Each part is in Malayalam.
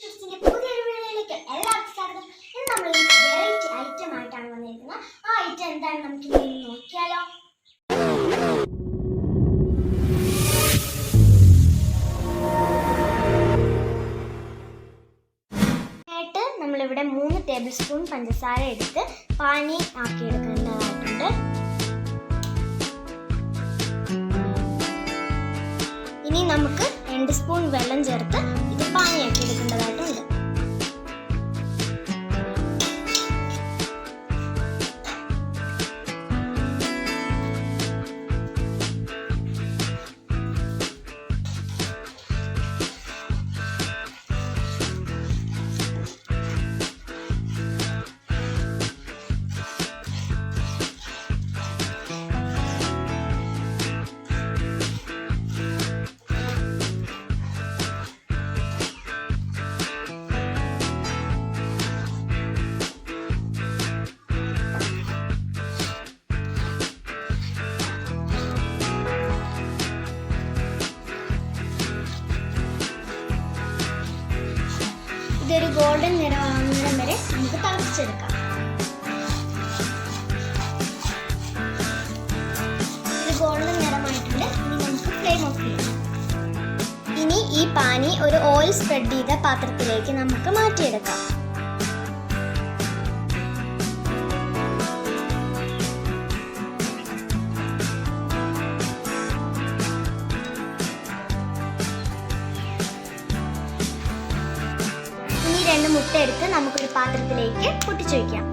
പുതിയൊരു വീഡിയോയിലേക്ക് എല്ലാവർക്കും സ്വാഗതം. ഇന്ന് നമ്മൾ വെറൈറ്റി ഐറ്റം ആയിട്ടാണ് വന്നിരിക്കുന്നത്. ആ ഐറ്റം എന്താണ് നമുക്ക് നോക്കിയാലോ. ആയിട്ട് നമ്മളിവിടെ 3 ടേബിൾ സ്പൂൺ പഞ്ചസാര എടുത്ത് പാനി ആക്കി എടുക്കേണ്ടതായിട്ടുണ്ട്. ഇനി നമുക്ക് 2 സ്പൂൺ വെള്ളം ചേർത്ത് ഇത് പാനിയാക്കി എടുക്കേണ്ടതായിട്ടുണ്ട്. ഇതൊരു ഗോൾഡൻ നിറമാകുന്നിടം വരെ നമുക്ക് തിളപ്പിച്ചെടുക്കാം. ഇത് ഗോൾഡൻ നിറമായിട്ടുണ്ട്. ഇനി നമുക്ക് ഫ്ലെയിം ഓഫ് ചെയ്യാം. ഇനി ഈ പാനി ഒരു ഓയിൽ സ്പ്രെഡ് ചെയ്ത പാത്രത്തിലേക്ക് നമുക്ക് മാറ്റിയെടുക്കാം. ഇനി 2 മുട്ട എടുത്ത് നമുക്കൊരു പാത്രത്തിലേക്ക് പൊട്ടിച്ചു വയ്ക്കാം.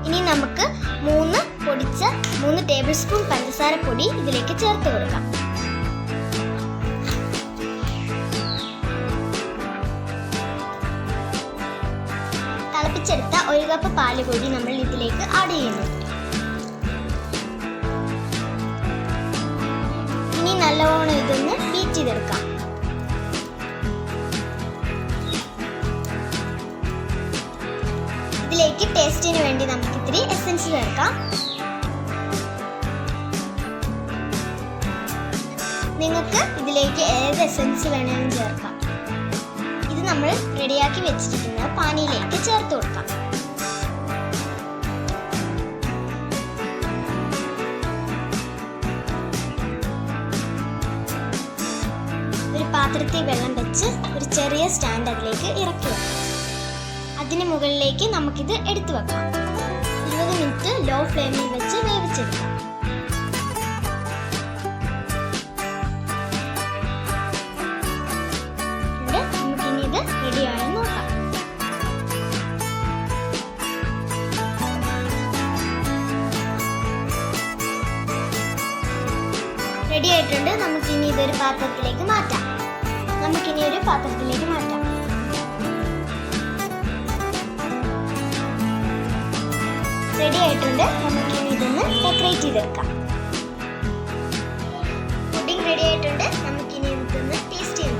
ഇനി നമുക്ക് 3 ടേബിൾ സ്പൂൺ പഞ്ചസാര പൊടി ഇതിലേക്ക് ചേർത്ത് കൊടുക്കാം. തിളപ്പിച്ചെടുത്ത 1 കപ്പ് പാല് കൂടി നമ്മൾ ഇതിലേക്ക് ആഡ് ചെയ്യുന്നു. ഇനി നല്ലവണ്ണം ഇതൊന്ന് ബീറ്റ് ചെയ്തെടുക്കാം. ഇതിലേക്ക് ടേസ്റ്റിന് വേണ്ടി നമുക്ക് ഇത്തിരി എസൻസ് ചേർക്കാം. നിങ്ങൾക്ക് ഇതിലേക്ക് ഏത് എസൻസ് വേണമെങ്കിലും ചേർക്കാം. ഇത് നമ്മൾ റെഡിയാക്കി വെച്ചിരിക്കുന്ന പാനിയിലേക്ക് ചേർത്ത് കൊടുക്കാം. ഒരു പാത്രത്തിൽ വെള്ളം വെച്ച് ഒരു ചെറിയ സ്റ്റാൻഡ് അതിലേക്ക് ഇറക്കി വെക്കാം. അതിന് മുകളിലേക്ക് നമുക്കിത് എടുത്തു വെക്കാം. 20 മിനിറ്റ് ലോ ഫ്ലെയിമിൽ വെച്ച് വേവിച്ചെടുക്കാം. നമുക്കിനി ഇത് റെഡിയായെന്ന് നോക്കാം. റെഡി ആയിട്ടുണ്ട്. നമുക്കിനി ഇതൊരു പാത്രത്തിലേക്ക് മാറ്റാം. റെഡി ആയിട്ടുണ്ട്. നമുക്കിനി ഇതൊന്ന് ഡെക്കറേറ്റ് ചെയ്തെടുക്കാം. പുഡിംഗ് റെഡി ആയിട്ടുണ്ട്. നമുക്കിനി ഇതൊന്ന് ടേസ്റ്റ് ചെയ്യാം.